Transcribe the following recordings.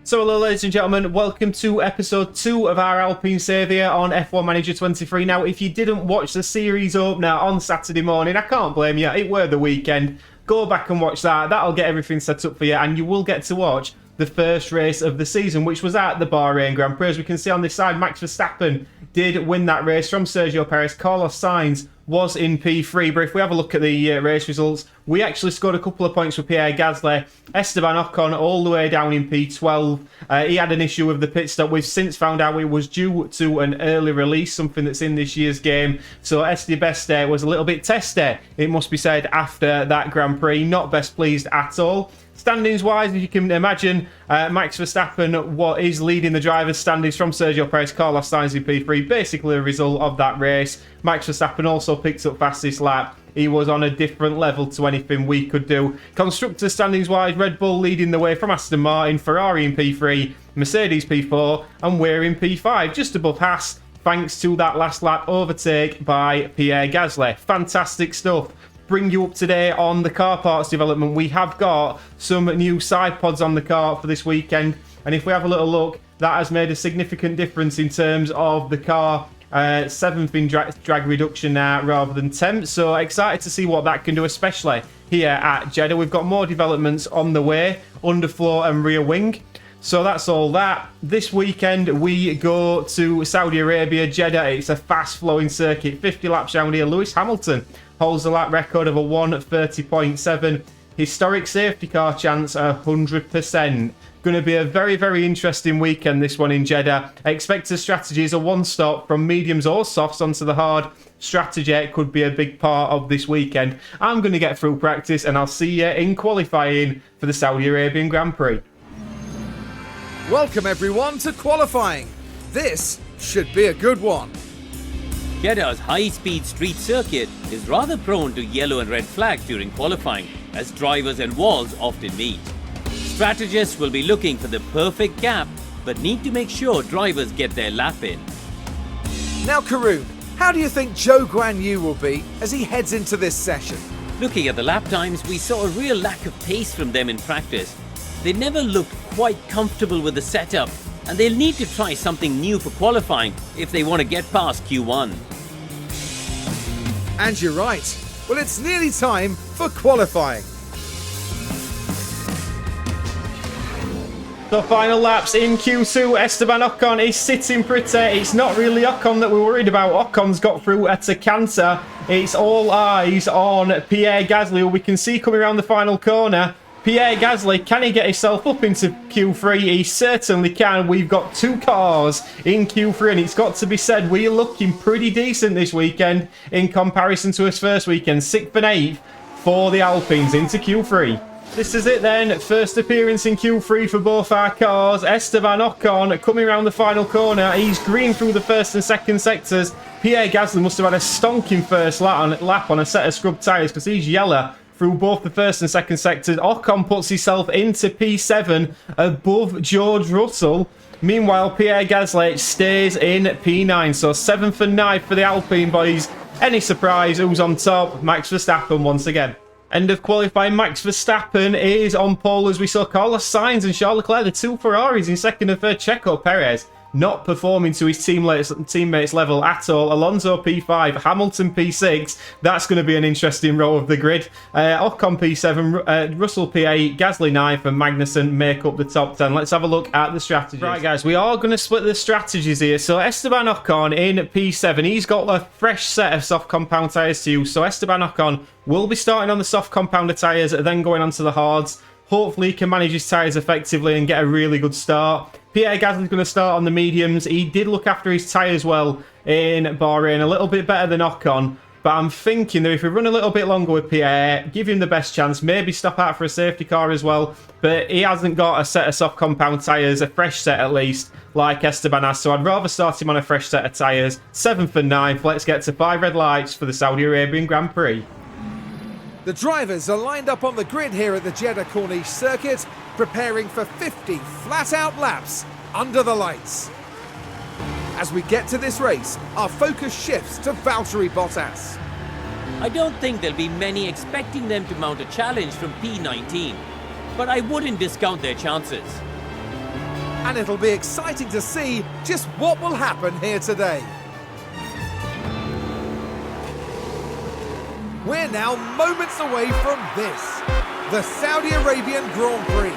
So hello ladies and gentlemen, welcome to episode 2 of our Alpine save here on F1 Manager 23. Now if you didn't watch the series opener on Saturday morning, I can't blame you, it were the weekend. Go back and watch that, that'll get everything set up for you and you will get to watch the first race of the season, which was at the Bahrain Grand Prix. As we can see on this side, Max Verstappen did win that race from Sergio Perez. Carlos Sainz was in P3, but if we have a look at the race results, we actually scored a couple of points for Pierre Gasly. Esteban Ocon all the way down in P12. He had an issue with the pit stop. We've since found out it was due to an early release, something that's in this year's game. So Esti Beste was a little bit testy, it must be said, after that Grand Prix. Not best pleased at all. Standings wise, as you can imagine, Max Verstappen is leading the drivers' standings from Sergio Perez, Carlos Sainz in P3, basically a result of that race. Max Verstappen also picked up fastest lap. He was on a different level to anything we could do. Constructor standings wise, Red Bull leading the way from Aston Martin, Ferrari in P3, Mercedes P4, and we're in P5, just above Haas, thanks to that last lap overtake by Pierre Gasly. Fantastic stuff. Bring you up to date on the car parts development. We have got some new side pods on the car for this weekend, and if we have a little look, that has made a significant difference in terms of the car. 7th in drag reduction now rather than 10th, so excited to see what that can do, especially here at Jeddah. We've got more developments on the way, underfloor and rear wing. So that's all that. This weekend we go to Saudi Arabia, Jeddah. It's a fast flowing circuit, 50 laps round here. Lewis Hamilton holds the lap record of a 1:30.7. Historic safety car chance 100%. Going to be a very, very interesting weekend, this one in Jeddah. Expect a strategy is a one-stop from mediums or softs onto the hard. Strategy could be a big part of this weekend. I'm going to get through practice and I'll see you in qualifying for the Saudi Arabian Grand Prix. Welcome everyone to qualifying. This should be a good one. Jeddah's high-speed street circuit is rather prone to yellow and red flags during qualifying, as drivers and walls often meet. Strategists will be looking for the perfect gap, but need to make sure drivers get their lap in. Now Karun, how do you think Zhou Guanyu will be as he heads into this session? Looking at the lap times, we saw a real lack of pace from them in practice. They never looked quite comfortable with the setup, and they'll need to try something new for qualifying if they want to get past Q1. And you're right. Well, it's nearly time for qualifying. So final laps in Q2, Esteban Ocon is sitting pretty. It's not really Ocon that we're worried about. Ocon's got through at a canter. It's all eyes on Pierre Gasly, who we can see coming around the final corner. Pierre Gasly, can he get himself up into Q3? He certainly can. We've got 2 cars in Q3, and it's got to be said, we're looking pretty decent this weekend in comparison to his first weekend. 6th and 8th for the Alpines into Q3. This is it then, first appearance in Q3 for both our cars. Esteban Ocon coming around the final corner. He's green through the first and second sectors. Pierre Gasly must have had a stonking first lap on a set of scrub tyres, because he's yellow through both the first and second sectors. Ocon puts himself into P7 above George Russell. Meanwhile, Pierre Gasly stays in P9. So 7th and 9th for the Alpine boys. Any surprise who's on top? Max Verstappen once again. End of qualifying, Max Verstappen is on pole as we saw Carlos Sainz and Charles Leclerc, the 2 Ferraris in second and third. Checo Perez not performing to his teammates level at all. Alonso P5, Hamilton P6. That's going to be an interesting row of the grid. Ocon P7, Russell P8, Gasly 9th, and Magnussen make up the top 10. Let's have a look at the strategies. Right, guys, we are going to split the strategies here. So Esteban Ocon in P7. He's got a fresh set of soft compound tyres to use. So Esteban Ocon will be starting on the soft compounder tyres, then going on to the hards. Hopefully he can manage his tyres effectively and get a really good start. Pierre Gasly's going to start on the mediums. He did look after his tyres well in Bahrain, a little bit better than Ocon. But I'm thinking that if we run a little bit longer with Pierre, give him the best chance, maybe stop out for a safety car as well. But he hasn't got a set of soft compound tyres, a fresh set at least, like Esteban has. So I'd rather start him on a fresh set of tyres. 7th and 9th. Let's get to 5 red lights for the Saudi Arabian Grand Prix. The drivers are lined up on the grid here at the Jeddah Corniche circuit, preparing for 50 flat-out laps under the lights. As we get to this race, our focus shifts to Valtteri Bottas. I don't think there'll be many expecting them to mount a challenge from P19, but I wouldn't discount their chances. and it'll be exciting to see just what will happen here today. We're now moments away from this, the Saudi Arabian Grand Prix.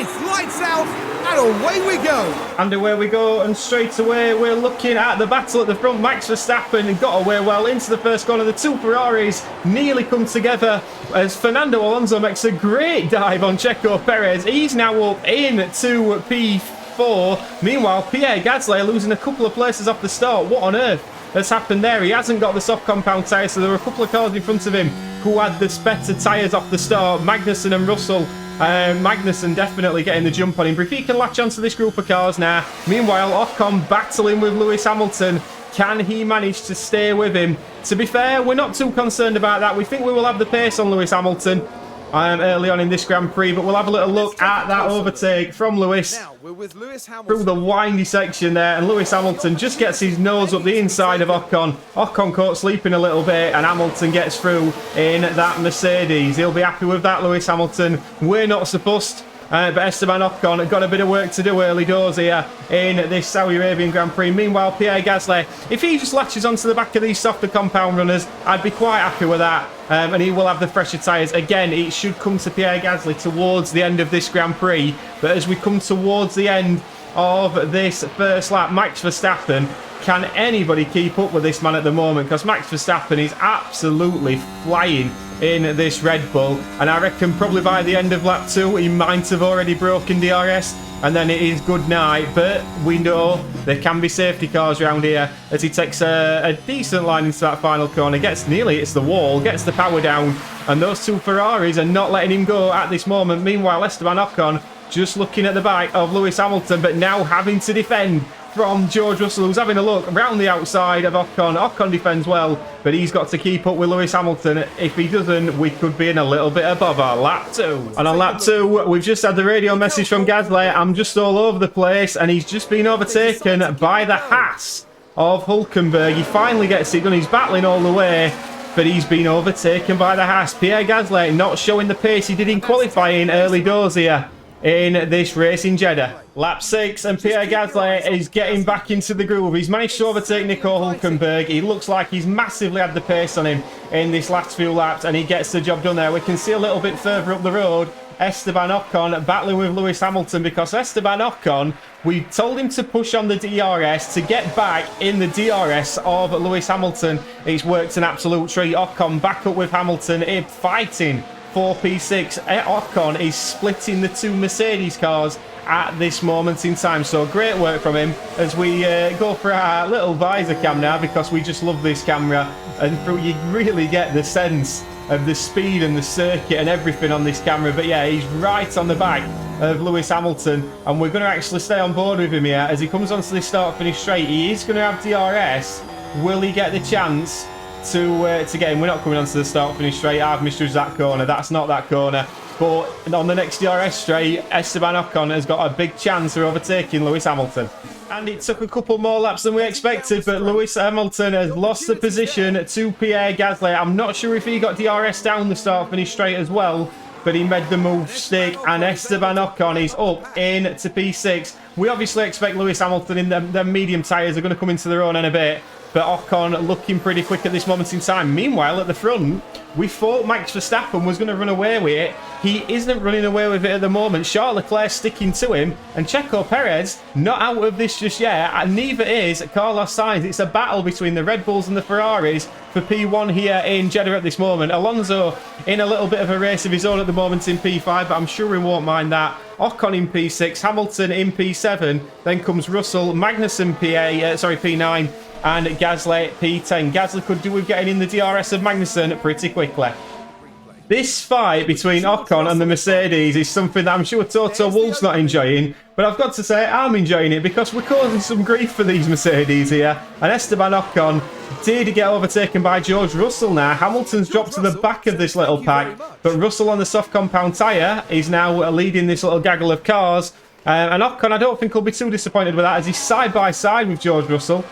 It's lights out and away we go. And away we go, and straight away we're looking at the battle at the front. Max Verstappen got away well into the first corner. The two Ferraris nearly come together as Fernando Alonso makes a great dive on Checo Perez. He's now up into P4. Meanwhile, Pierre Gasly losing a couple of places off the start. What on earth has happened there? He hasn't got the soft compound tyres, so there were a couple of cars in front of him who had the better tyres off the start. Magnussen and Russell. Magnussen definitely getting the jump on him. But if he can latch onto this group of cars now. Meanwhile, Ocon battling with Lewis Hamilton. Can he manage to stay with him? To be fair, we're not too concerned about that. We think we will have the pace on Lewis Hamilton early on in this Grand Prix, but we'll have a little look at that overtake from Lewis. Now we're with Lewis Hamilton Through the windy section there, and Lewis Hamilton just gets his nose up the inside of Ocon. Ocon caught sleeping a little bit, and Hamilton gets through in that Mercedes. He'll be happy with that, Lewis Hamilton. We're not supposed but Esteban Ocon got a bit of work to do early doors here in this Saudi Arabian Grand Prix. Meanwhile, Pierre Gasly, if he just latches onto the back of these softer compound runners, I'd be quite happy with that. And he will have the fresher tyres. Again, it should come to Pierre Gasly towards the end of this Grand Prix. But as we come towards the end of this first lap, Max Verstappen, can anybody keep up with this man at the moment? Because Max Verstappen is absolutely flying in this Red Bull, and I reckon probably by the end of lap 2 he might have already broken DRS, and then it is good night. But we know there can be safety cars around here as he takes a decent line into that final corner, gets nearly hits the wall, gets the power down, and those two Ferraris are not letting him go at this moment. Meanwhile, Esteban Ocon just looking at the back of Lewis Hamilton, but now having to defend from George Russell, who's having a look around the outside of Ocon. Ocon defends well, but he's got to keep up with Lewis Hamilton. If he doesn't, we could be in a little bit of bother. Lap 2. And on lap 2, we've just had the radio message from Gasly. I'm just all over the place, and he's just been overtaken by the Haas of Hülkenberg. He finally gets it done. He's battling all the way, but he's been overtaken by the Haas. Pierre Gasly not showing the pace he did in qualifying early doors here in this race in Jeddah. Lap 6, and Pierre Gasly is getting back into the groove. He's managed to overtake Nico Hülkenberg. He looks like he's massively had the pace on him in this last few laps, and he gets the job done there. We can see a little bit further up the road Esteban Ocon battling with Lewis Hamilton, because Esteban Ocon, we told him to push on the DRS to get back in the DRS of Lewis Hamilton. It's worked an absolute treat. Ocon back up with Hamilton, fighting for P6. Ocon is splitting the two Mercedes cars at this moment in time, so great work from him as we go for our little visor cam now, because we just love this camera, and you really get the sense of the speed and the circuit and everything on this camera. But yeah, he's right on the back of Lewis Hamilton, and we're going to actually stay on board with him here as he comes onto this start finish straight. He is going to have DRS. Will he get the chance to get him? We're not coming onto the start finish straight. I've misjudged that corner. That's not that corner. But on the next DRS straight, Esteban Ocon has got a big chance of overtaking Lewis Hamilton. And it took a couple more laps than we expected, but Lewis Hamilton has lost the position to Pierre Gasly. I'm not sure if he got DRS down the start finish straight as well, but he made the move stick, and Esteban Ocon is up into P6. We obviously expect Lewis Hamilton in the medium tyres are going to come into their own in a bit, but Ocon looking pretty quick at this moment in time. Meanwhile, at the front, we thought Max Verstappen was going to run away with it. He isn't running away with it at the moment. Charles Leclerc sticking to him, and Checo Perez not out of this just yet, and neither is Carlos Sainz. It's a battle between the Red Bulls and the Ferraris for P1 here in Jeddah at this moment. Alonso in a little bit of a race of his own at the moment in P5, but I'm sure he won't mind that. Ocon in P6, Hamilton in P7, then comes Russell, Magnussen P9, and Gasly P10. Gasly could do with getting in the DRS of Magnussen pretty quickly. This fight between Ocon and the Mercedes is something that I'm sure Toto Wolff's not enjoying, but I've got to say I'm enjoying it, because we're causing some grief for these Mercedes here. And Esteban Ocon did get overtaken by George Russell now. Hamilton's dropped to the back of this little pack, but Russell on the soft compound tyre is now leading this little gaggle of cars. And Ocon, I don't think he'll be too disappointed with that, as he's side by side with George Russell.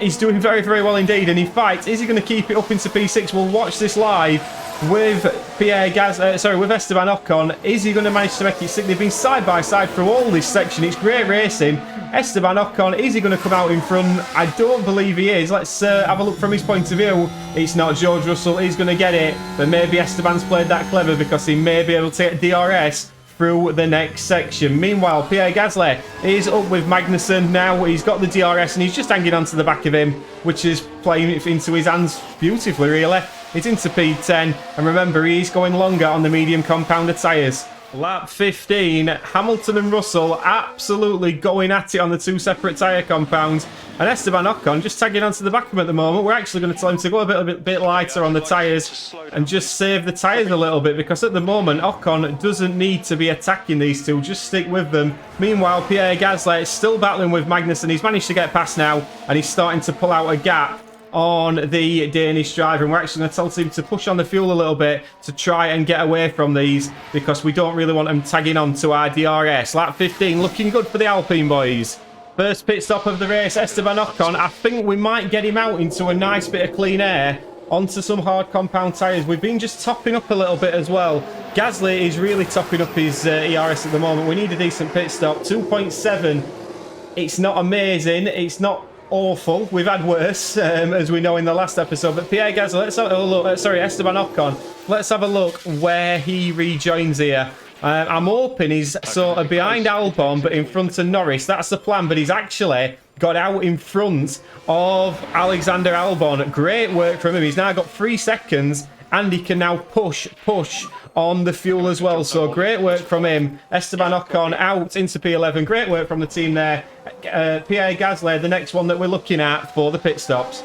He's doing very, very well indeed, and he fights. Is he going to keep it up into P6? We'll watch this live with with Esteban Ocon. Is he going to manage to make it stick? They've been side by side through all this section. It's great racing. Esteban Ocon, is he going to come out in front? I don't believe he is. Let's have a look from his point of view. It's not George Russell. He's going to get it, but maybe Esteban's played that clever because he may be able to get DRS through the next section. Meanwhile, Pierre Gasly is up with Magnussen now. He's got the DRS and he's just hanging on to the back of him, which is playing it into his hands beautifully, really. He's into P10, and remember, he's going longer on the medium compounder tyres. Lap 15, Hamilton and Russell absolutely going at it on the two separate tyre compounds. And Esteban Ocon just tagging onto the back of him at the moment. We're actually going to tell him to go a bit lighter on the tyres and just save the tyres a little bit, because at the moment Ocon doesn't need to be attacking these two. Just stick with them. Meanwhile, Pierre Gasly is still battling with Magnussen. He's managed to get past now, and he's starting to pull out a gap on the Danish driver, and we're actually going to tell him to push on the fuel a little bit to try and get away from these, because we don't really want them tagging on to our DRS. Lap 15 looking good for the Alpine boys. First pit stop of the race, Esteban Ocon. I think we might get him out into a nice bit of clean air onto some hard compound tyres. We've been just topping up a little bit as well. Gasly is really topping up his ERS at the moment. We need a decent pit stop. 2.7. It's not amazing. It's not awful. We've had worse, as we know in the last episode. But Pierre Gasly, let's have a look. Esteban Ocon. Let's have a look where he rejoins here. I'm hoping he's sort of behind Albon, but in front of Norris. That's the plan. But he's actually got out in front of Alexander Albon. Great work from him. He's now got 3 seconds, and he can now push on the fuel as well. So great work from him. Esteban Ocon out into P11. Great work from the team there. Pierre Gasly, the next one that we're looking at for the pit stops.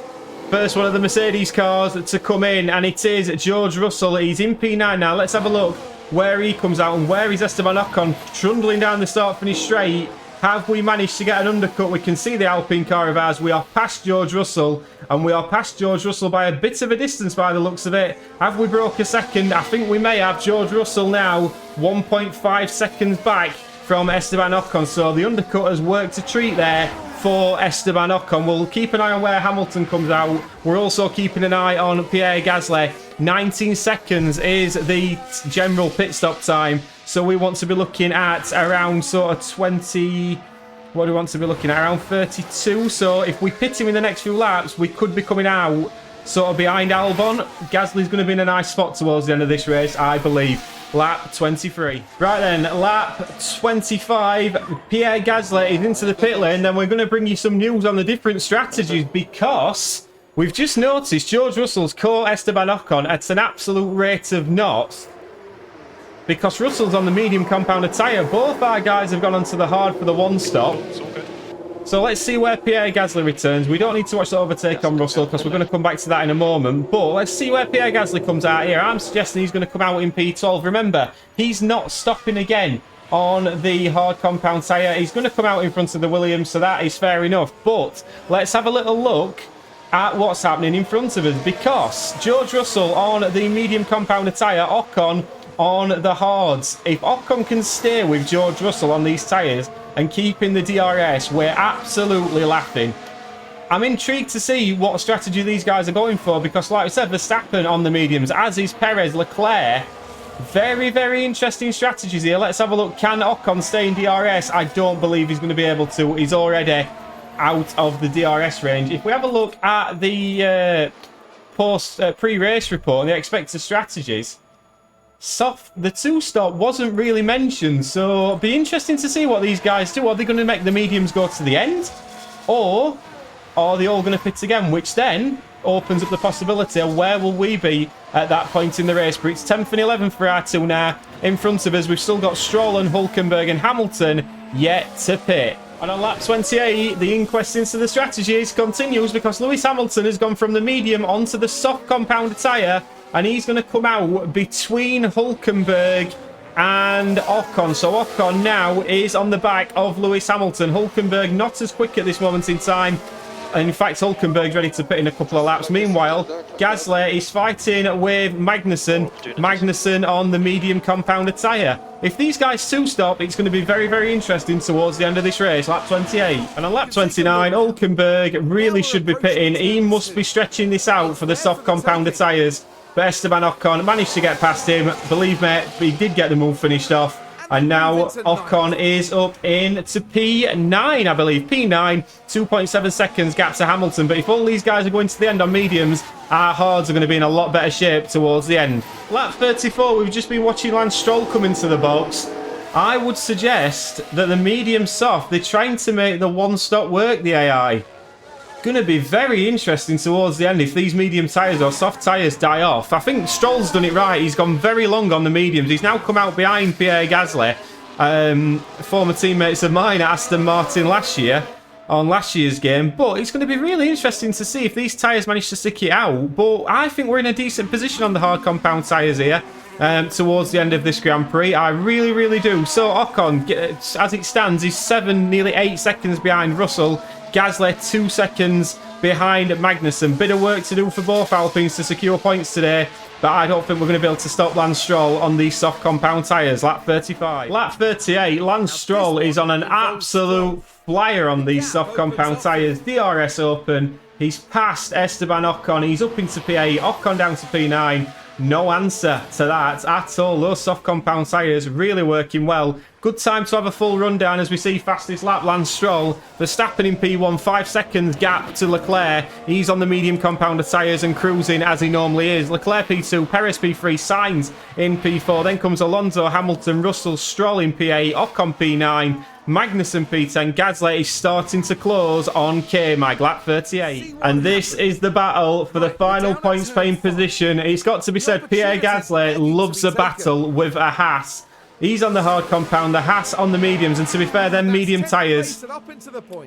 First one of the Mercedes cars to come in, and it is George Russell. He's in P9 now. Let's have a look where he comes out, and where is Esteban Ocon trundling down the start-finish straight. Have we managed to get an undercut? We can see the Alpine car of ours. We are past George Russell, and we are past George Russell by a bit of a distance by the looks of it. Have we broke a second? I think we may have. George Russell now 1.5 seconds back from Esteban Ocon, so the undercut has worked a treat there for Esteban Ocon. We'll keep an eye on where Hamilton comes out. We're also keeping an eye on Pierre Gasly. 19 seconds is the general pit stop time. So we want to be looking at around sort of 20... What do we want to be looking at? Around 32. So if we pit him in the next few laps, we could be coming out sort of behind Albon. Gasly's going to be in a nice spot towards the end of this race, I believe. Lap 23. Right then, lap 25. Pierre Gasly is into the pit lane. Then we're going to bring you some news on the different strategies, because we've just noticed George Russell's caught Esteban Ocon at an absolute rate of knots, because Russell's on the medium compounder tyre. Both our guys have gone onto the hard for the one stop. So let's see where Pierre Gasly returns. We don't need to watch the overtake on Russell, because we're going to come back to that in a moment. But let's see where Pierre Gasly comes out here. I'm suggesting he's going to come out in P12. Remember, he's not stopping again on the hard compound tyre. He's going to come out in front of the Williams, so that is fair enough. But let's have a little look at what's happening in front of us, because George Russell on the medium compounder tyre, Ocon on the hards. If Ocon can stay with George Russell on these tyres and keeping the DRS, we're absolutely laughing. I'm intrigued to see what strategy these guys are going for, because like I said, Verstappen on the mediums, as is Perez, Leclerc. Very, very interesting strategies here. Let's have a look. Can Ocon stay in DRS? I don't believe he's going to be able to. He's already out of the DRS range. If we have a look at the pre-race report and the expected strategies, the two-stop wasn't really mentioned, so it'll be interesting to see what these guys do. Are they going to make the mediums go to the end? Or are they all going to pit again? Which then opens up the possibility of where will we be at that point in the race. But it's 10th and 11th for our two now. In front of us, we've still got Stroll and Hülkenberg and Hamilton yet to pit. And on lap 28, the inquest into the strategies continues, because Lewis Hamilton has gone from the medium onto the soft compound tyre, and he's going to come out between Hülkenberg and Ocon. So Ocon now is on the back of Lewis Hamilton. Hülkenberg not as quick at this moment in time. In fact, Hülkenberg's ready to put in a couple of laps. Meanwhile, Gasly is fighting with Magnussen. Magnussen on the medium compounder tyre. If these guys two stop, it's going to be very, very interesting towards the end of this race. Lap 28. And on lap 29, Hülkenberg really should be pitting. He must be stretching this out for the soft compounder tyres. But Esteban Ocon managed to get past him. Believe me, he did get the move finished off. And now Ocon is up into P9, I believe. P9, 2.7 seconds gap to Hamilton. But if all these guys are going to the end on mediums, our hards are going to be in a lot better shape towards the end. Lap 34, we've just been watching Lance Stroll come into the box. I would suggest that the medium soft, they're trying to make the one-stop work, the AI. Going to be very interesting towards the end if these medium tyres or soft tyres die off. I think Stroll's done it right. He's gone very long on the mediums. He's now come out behind Pierre Gasly, former teammates of mine at Aston Martin last year, on last year's game. But it's going to be really interesting to see if these tyres manage to stick it out. But I think we're in a decent position on the hard compound tyres here towards the end of this Grand Prix. I really, really do. So Ocon, as it stands, is 7, nearly 8 seconds behind Russell. Gasly 2 seconds behind Magnussen. Bit of work to do for both Alpines to secure points today, but I don't think we're going to be able to stop Lance Stroll on these soft compound tyres. Lap 35. Lap 38, Lance Stroll is on an absolute flyer on these soft compound tyres. DRS open. He's passed Esteban Ocon. He's up into P8. Ocon down to P9. No answer to that at all. Those soft compound tyres really working well. Good time to have a full rundown as we see fastest lap Lance Stroll. Verstappen in P1, 5 seconds gap to Leclerc. He's on the medium compounder tyres and cruising as he normally is. Leclerc P2, Perez P3, Sainz in P4. Then comes Alonso, Hamilton, Russell, Stroll in P8, Ocon P9. Magnussen P10, Gasly is starting to close on K-Mag, lap 38. And this is the battle for the final points paying position. It's got to be said, Pierre Gasly loves a battle with a Haas. He's on the hard compound, the Haas on the mediums, and to be fair, them medium tyres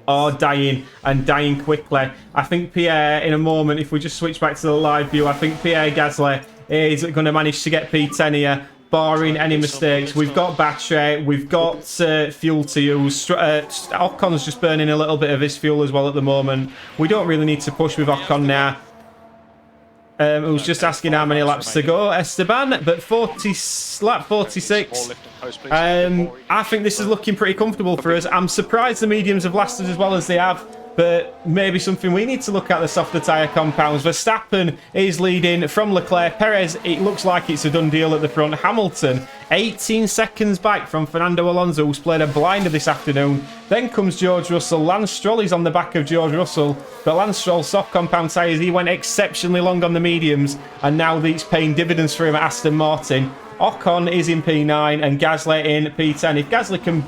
are dying and dying quickly. I think Pierre, in a moment, if we just switch back to the live view, I think Pierre Gasly is going to manage to get P10 here. Barring any mistakes. We've got battery, we've got fuel to use. Ocon's just burning a little bit of his fuel as well at the moment. We don't really need to push with Ocon now. Who's just asking how many laps to go, Esteban, but lap 46. I think this is looking pretty comfortable for us. I'm surprised the mediums have lasted as well as they have. But maybe something we need to look at, the softer tyre compounds. Verstappen is leading from Leclerc. Perez, it looks like it's a done deal at the front. Hamilton, 18 seconds back from Fernando Alonso, who's played a blinder this afternoon. Then comes George Russell. Lance Stroll is on the back of George Russell. But Lance Stroll, soft compound tyres, he went exceptionally long on the mediums. And now these paying dividends for him at Aston Martin. Ocon is in P9 and Gasly in P10. If Gasly can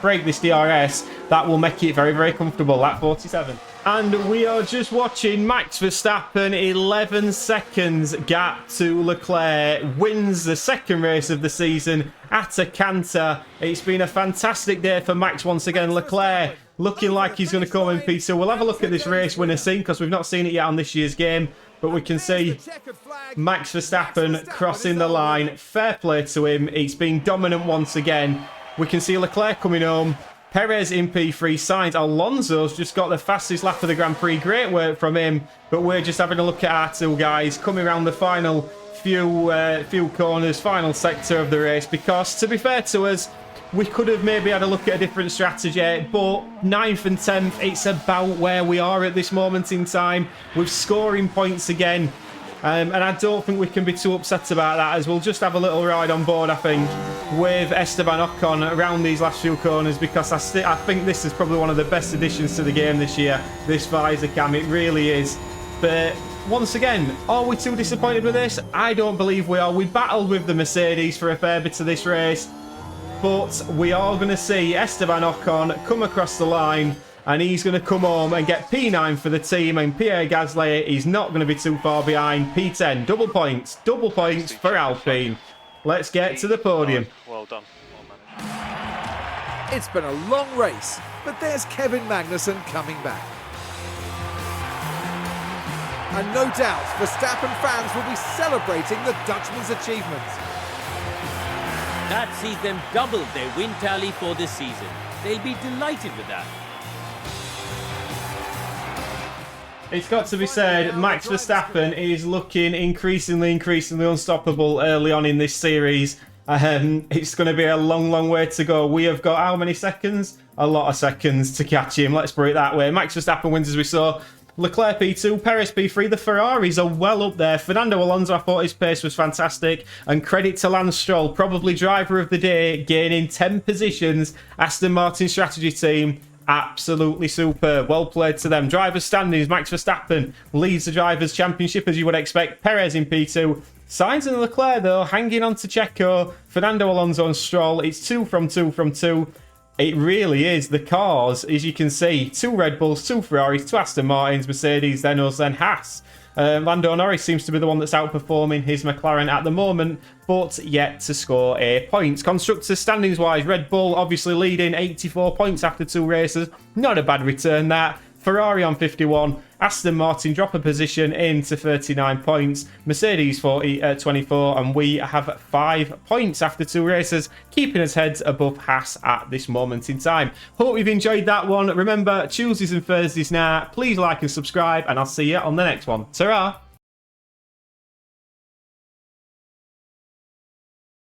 break this DRS, that will make it very, very comfortable. Lap 47. And we are just watching Max Verstappen, 11 seconds gap to Leclerc, wins the second race of the season at a canter. It's been a fantastic day for Max once again. Leclerc looking like he's going to come in P2. We'll have a look at this race winner scene because we've not seen it yet on this year's game. But we can see Max Verstappen crossing the line. Fair play to him. He's been dominant once again. We can see Leclerc coming home. Perez in P3. Sainz. Alonso's just got the fastest lap of the Grand Prix. Great work from him. But we're just having a look at our two guys coming around the final few corners, final sector of the race. Because, to be fair to us, we could have maybe had a look at a different strategy, but 9th and 10th, it's about where we are at this moment in time. We're scoring points again, and I don't think we can be too upset about that, as we'll just have a little ride on board, I think, with Esteban Ocon around these last few corners, because I think this is probably one of the best additions to the game this year, this visor cam. It really is. But once again, are we too disappointed with this? I don't believe we are. We battled with the Mercedes for a fair bit of this race. But we are going to see Esteban Ocon come across the line, and he's going to come home and get P9 for the team. And Pierre Gasly is not going to be too far behind. P10, double points for Alpine. Let's get to the podium. Well done. It's been a long race, but there's Kevin Magnussen coming back. And no doubt, Verstappen fans will be celebrating the Dutchman's achievements. That sees them double their win tally for this season. They'll be delighted with that. It's got to be said, Max Verstappen is looking increasingly unstoppable early on in this series. It's going to be a long way to go. We have got how many seconds? A lot of seconds to catch him. Let's put it that way. Max Verstappen wins, as we saw. Leclerc P2, Perez P3. The Ferraris are well up there. Fernando Alonso, I thought his pace was fantastic. And credit to Lance Stroll, probably driver of the day, gaining 10 positions. Aston Martin strategy team, absolutely superb. Well played to them. Drivers' standings, Max Verstappen leads the Drivers' Championship, as you would expect. Perez in P2. Sainz and Leclerc, though, hanging on to Checo. Fernando Alonso and Stroll. It's 2 from 2. It really is. The cars, as you can see, 2 Red Bulls, 2 Ferraris, 2 Aston Martins, Mercedes, then us, then Haas. Lando Norris seems to be the one that's outperforming his McLaren at the moment, but yet to score a point. Constructors standings wise, Red Bull obviously leading 84 points after 2 races. Not a bad return, that. Ferrari on 51, Aston Martin drop a position into 39 points, Mercedes 24, and we have 5 points after 2 races, keeping us heads above Haas at this moment in time. Hope you've enjoyed that one. Remember, Tuesdays and Thursdays now. Please like and subscribe, and I'll see you on the next one. Ta-ra!